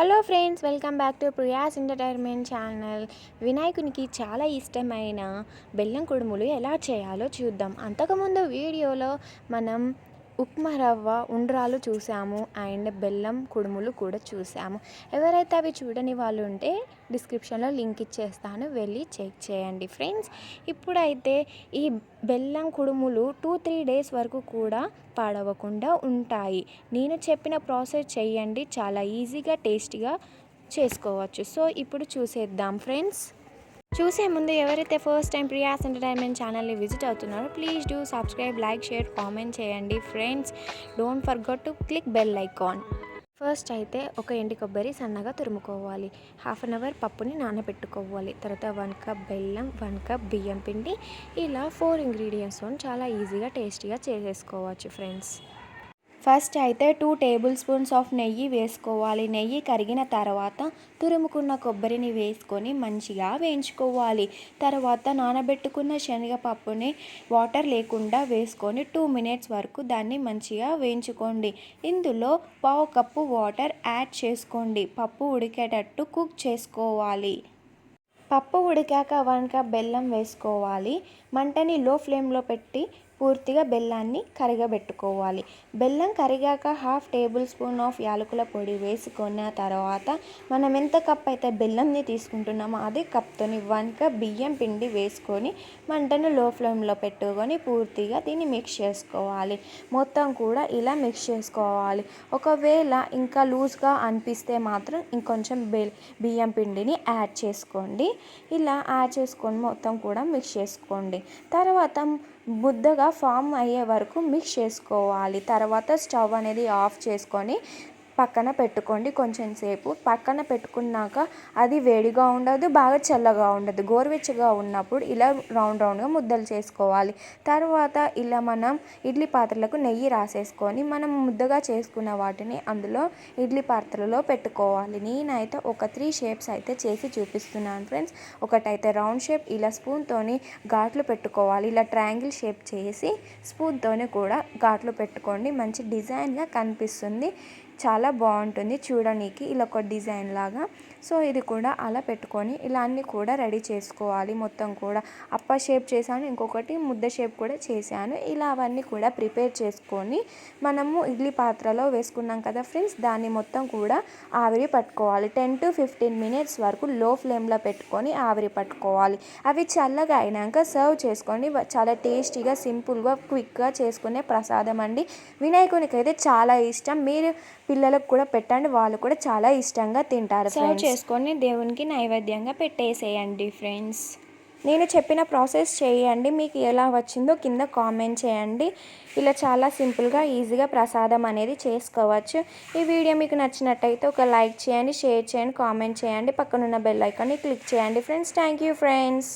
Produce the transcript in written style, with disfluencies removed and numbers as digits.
Hello friends, welcome back to Priya's entertainment channel. వినాయకునికి చాలా ఇష్టమైన బెల్లం కుడుములు ఎలా చేయాలో చూద్దాం. అంతకుముందు వీడియోలో మనం ఉప్మా రవ్వ ఉండ్రాలు చూసాము అండ్ బెల్లం కుడుములు కూడా చూసాము. ఎవరైతే అవి చూడని వాళ్ళు ఉంటే డిస్క్రిప్షన్లో లింక్ ఇచ్చేస్తాను, వెళ్ళి చెక్ చేయండి ఫ్రెండ్స్. ఇప్పుడైతే ఈ బెల్లం కుడుములు 2-3 డేస్ వరకు కూడా పాడవకుండా ఉంటాయి. నేను చెప్పిన ప్రాసెస్ చేయండి, చాలా ఈజీగా టేస్టీగా చేసుకోవచ్చు. సో ఇప్పుడు చూసేద్దాం ఫ్రెండ్స్. చూసే ముందు ఎవరైతే ఫస్ట్ టైం ప్రియాస్ ఎంటర్టైన్మెంట్ ఛానల్ని విజిట్ అవుతున్నారో please do subscribe, like, share, comment చేయండి friends. Don't forget to click bell icon. First అయితే ఒక ఎండు కొబ్బరి సన్నగా తురుముకోవాలి. 1/2 అవర్ పప్పుని నానబెట్టుకోవాలి. తర్వాత 1 కప్ బెల్లం, 1 కప్ బియ్యం పిండి, ఇలా 4 ఇంగ్రీడియంట్స్తో చాలా ఈజీగా టేస్టీగా చేసేసుకోవచ్చు ఫ్రెండ్స్. ఫస్ట్ అయితే 2 టేబుల్ స్పూన్స్ ఆఫ్ నెయ్యి వేసుకోవాలి. నెయ్యి కరిగిన తర్వాత తురుముకున్న కొబ్బరిని వేసుకొని మంచిగా వేయించుకోవాలి. తర్వాత నానబెట్టుకున్న శనగపప్పుని వాటర్ లేకుండా వేసుకొని 2 మినిట్స్ వరకు దాన్ని మంచిగా వేయించుకోండి. ఇందులో 1/2 కప్పు వాటర్ యాడ్ చేసుకోండి. పప్పు ఉడికేటట్టు కుక్ చేసుకోవాలి. పప్పు ఉడికాక 1 కప్ బెల్లం వేసుకోవాలి. మంటని లో ఫ్లేమ్లో పెట్టి పూర్తిగా బెల్లాన్ని కరగబెట్టుకోవాలి. బెల్లం కరిగాక 1/2 టేబుల్ స్పూన్ ఆఫ్ యాలకుల పొడి వేసుకున్న తర్వాత మనం ఎంత కప్ అయితే బెల్లంని తీసుకుంటున్నామో అదే కప్తోని 1 కప్ బియ్యం పిండి వేసుకొని మంటను లో ఫ్లేమ్లో పెట్టుకొని పూర్తిగా దీన్ని మిక్స్ చేసుకోవాలి. మొత్తం కూడా ఇలా మిక్స్ చేసుకోవాలి. ఒకవేళ ఇంకా లూజ్గా అనిపిస్తే మాత్రం ఇంకొంచెం బియ్యం పిండిని యాడ్ చేసుకోండి. ఇలా యాడ్ చేసుకొని మొత్తం కూడా మిక్స్ చేసుకోండి. తర్వాత ముద్దగా ఫామ్ అయ్యే వరకు మిక్స్ చేసుకోవాలి. తర్వాత స్టవ్ అనేది ఆఫ్ చేసుకొని పక్కన పెట్టుకోండి. కొంచెం సేపు పక్కన పెట్టుకున్నాక అది వేడిగా ఉండదు, బాగా చల్లగా ఉండదు. గోరువెచ్చగా ఉన్నప్పుడు ఇలా రౌండ్గా ముద్దలు చేసుకోవాలి. తర్వాత ఇలా మనం ఇడ్లీ పాత్రలకు నెయ్యి రాసేసుకొని మనం ముద్దగా చేసుకున్న వాటిని అందులో ఇడ్లీ పాత్రలో పెట్టుకోవాలి. నేనైతే ఒక 3 షేప్స్ అయితే చేసి చూపిస్తున్నాను ఫ్రెండ్స్. ఒకటైతే రౌండ్ షేప్, ఇలా స్పూన్తోని ఘాట్లు పెట్టుకోవాలి. ఇలా ట్రయాంగిల్ షేప్ చేసి స్పూన్తోని కూడా ఘాట్లు పెట్టుకోండి. మంచి డిజైన్గా కనిపిస్తుంది, చాలా బాగుంటుంది చూడడానికి, ఇలా ఒక డిజైన్ లాగా. సో ఇది కూడా అలా పెట్టుకొని ఇలా అన్నీ కూడా రెడీ చేసుకోవాలి. మొత్తం కూడా అప్ప షేప్ చేశాను, ఇంకొకటి ముద్ద షేప్ కూడా చేశాను. ఇలా అవన్నీ కూడా ప్రిపేర్ చేసుకొని మనము ఇడ్లీ పాత్రలో వేసుకున్నాం కదా ఫ్రెండ్స్, దాన్ని మొత్తం కూడా ఆవిరి పట్టుకోవాలి. 10 to 15 మినిట్స్ వరకు లో ఫ్లేమ్లో పెట్టుకొని ఆవిరి పట్టుకోవాలి. అవి చల్లగా అయినాక సర్వ్ చేసుకోండి. చాలా టేస్టీగా, సింపుల్గా, క్విక్గా చేసుకునే ప్రసాదం అండి. వినాయకునికి అయితే చాలా ఇష్టం. మీరు పిల్లలకు కూడా పెట్టండి, వాళ్ళు కూడా చాలా ఇష్టంగా తింటారు. సర్వ్ చేసుకొని దేవునికి నైవేద్యంగా పెట్టేసేయండి ఫ్రెండ్స్. నేను చెప్పిన ప్రాసెస్ చేయండి, మీకు ఎలా వచ్చిందో కింద కామెంట్ చేయండి. ఇలా చాలా సింపుల్గా, ఈజీగా ప్రసాదం అనేది చేసుకోవచ్చు. ఈ వీడియో మీకు నచ్చినట్టయితే ఒక లైక్ చేయండి, షేర్ చేయండి, కామెంట్ చేయండి, పక్కనున్న బెల్ ఐకాన్ని క్లిక్ చేయండి ఫ్రెండ్స్. Thank you friends.